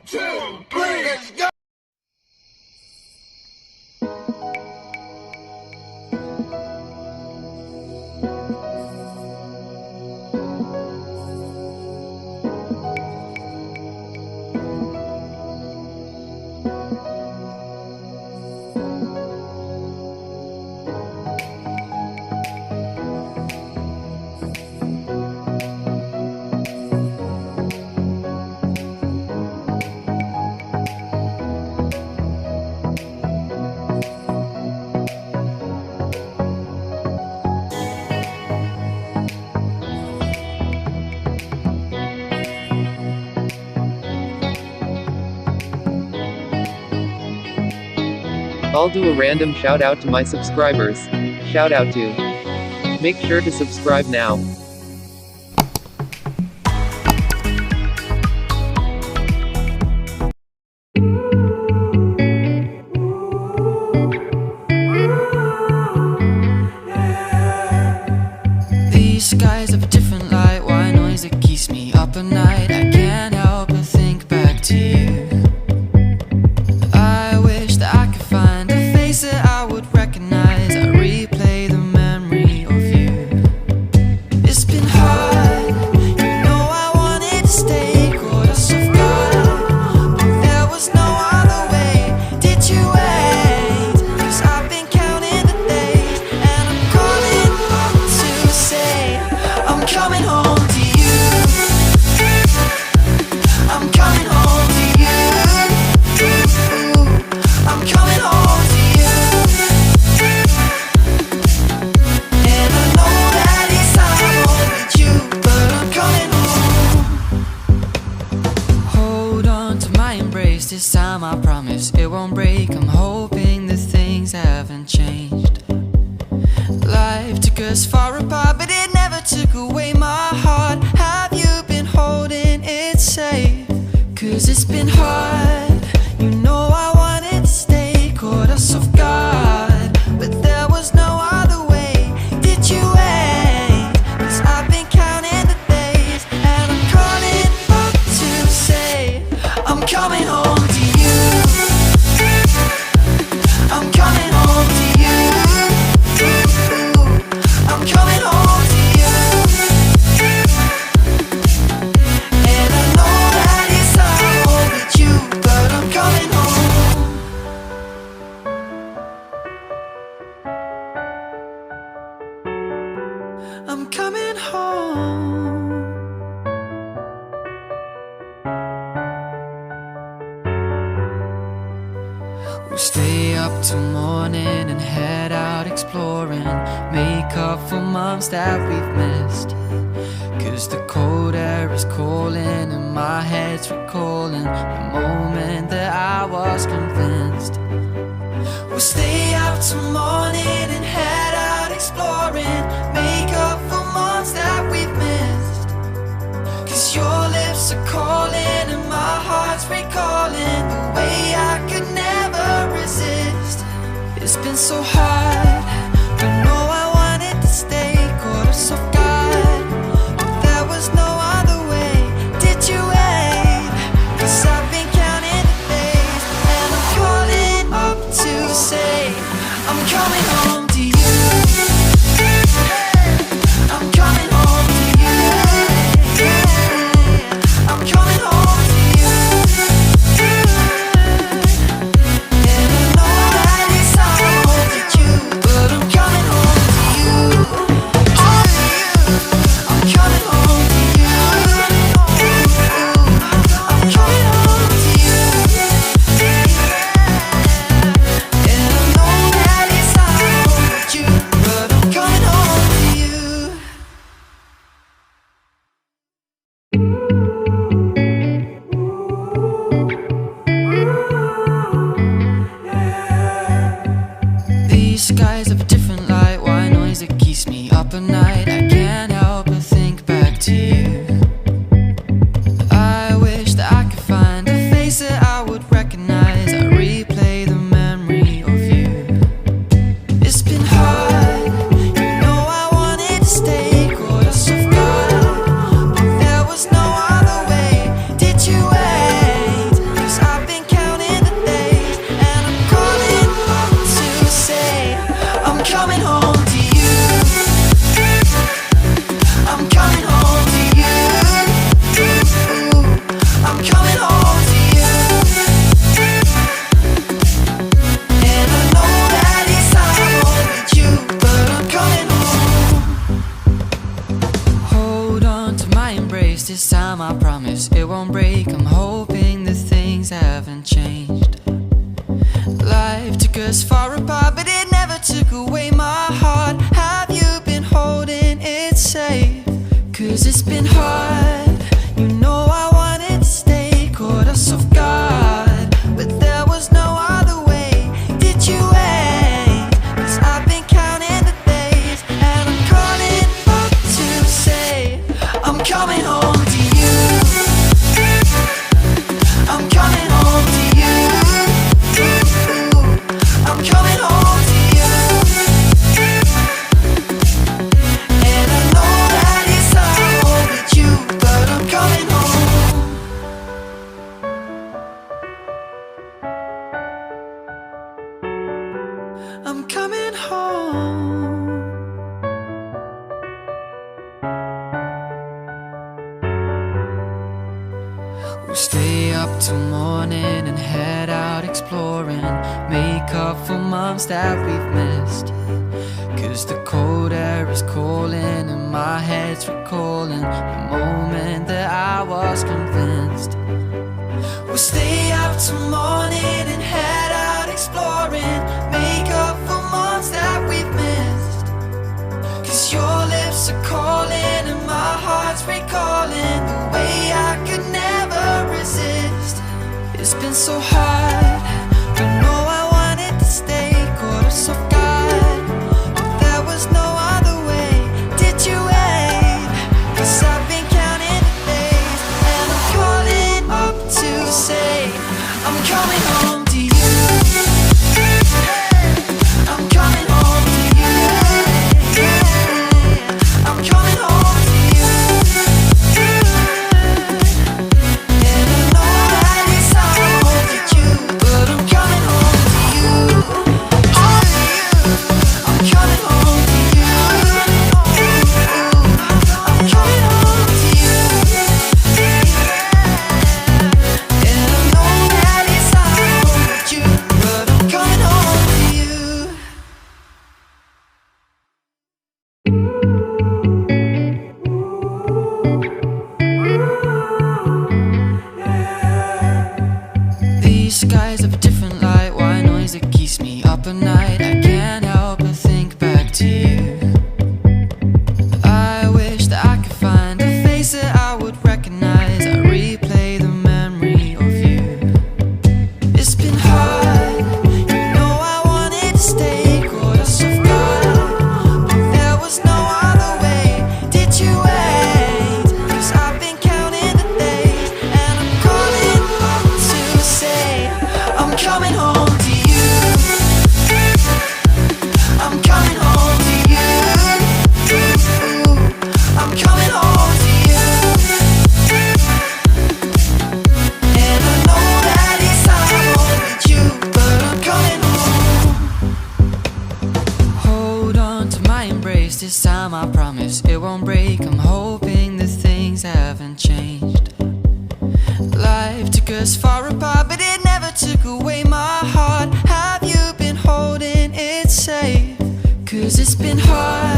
2, 3, let's go! I'll do a random shout out to my subscribers. Shout out to. Make sure to subscribe now. These skies have a different light, white noise that keeps me up at night. I can't help but think back to you. I wish that I could find a face that I would recognize. I replay the memory of you. It's been hard, you know I wanted to stay, caught us off guard, but there was no other way. Did you wait? 'Cause I've been counting the days, and I'm calling up to say I'm coming home to you. I'm coming home to you. I'm coming home to you. And I know that it's time home with you, but I'm coming home. Hold on to my embrace, this time I promise it won't break. I'm hoping that things haven't changed. Life took us far apart, but it never took away my heart. Have you been holding it safe? 'Cause it's been hard, you know I wanted to stay, caught us off guard, but there was no other way. Did you wait? 'Cause I've been counting the days, and I'm calling up to say I'm coming home to you. I'm coming home to you. I'm coming home to you. And I know that it's time home with you, but I'm coming home. I'm coming home. We'll stay up till morning and head out exploring, make up for months that we've missed. 'Cause the cold air is calling and my head's recalling the moment that I was convinced. We'll stay up till morning and head out exploring, make up for months that we've missed. 'Cause your lips are calling and my heart's recalling the way I could never resist. It's been so hard, I know I wanted to stay, caught us off guard, but there was no other way. Did you wait? 'Cause I've been counting the days, and I'm calling up to say I'm coming home to you. I'm coming home to you. I'm coming home to you. And I know that it's time home with you, but promise it won't break. I'm hoping that things haven't changed. Life took us far apart, but it never took away my heart. Have you been holding it safe? 'Cause it's been hard. You know I wanted to stay, caught us off guard, but there was no other way. Did you wait? 'Cause I've been counting the days, and I'm calling up to say I'm coming home to you. I'm coming home to you. I'm coming home to you. And I know that it's hard with you, but I'm coming home. I'm coming home. We'll stay up till morning and head out exploring, make up for months that we've missed. 'Cause the cold air is calling and my head's recalling the moment that I was convinced. We'll stay up till morning and head out exploring, make up for months that we've missed. 'Cause your lips are calling and my heart's recalling the way I could never resist. It's been so hard, but no, I wanted to stay, caught us off guard, but there was no other way. Did you wait? 'Cause I've been counting the days, and I'm calling up to say I'm coming home to you. I'm coming home to you. I'm coming home to you. And I know that it's hard with you, but I'm coming home to you. I'm coming home to you. I'm coming home to you. And I know that it's hard with you, but I'm coming home to you. These skies have a different light, white noise that keeps me up at night. I can't help but think back to you. I wish that I could find a face that I would recognize. I replay the memory of you. It's been hard, you know I wanted to stay, caught us off guard, but there was no other way. Did you wait? 'Cause I've been counting the days, and I'm calling up to say I'm coming home to you. I'm coming home to you. I'm coming home to you. And I know that it's hard with you, but I'm coming home. Hold on to my embrace, this time I promise it won't break. I'm hoping that things haven't changed. Life took us far apart, but it never took away my heart. Have you been holding it safe? 'Cause it's been hard.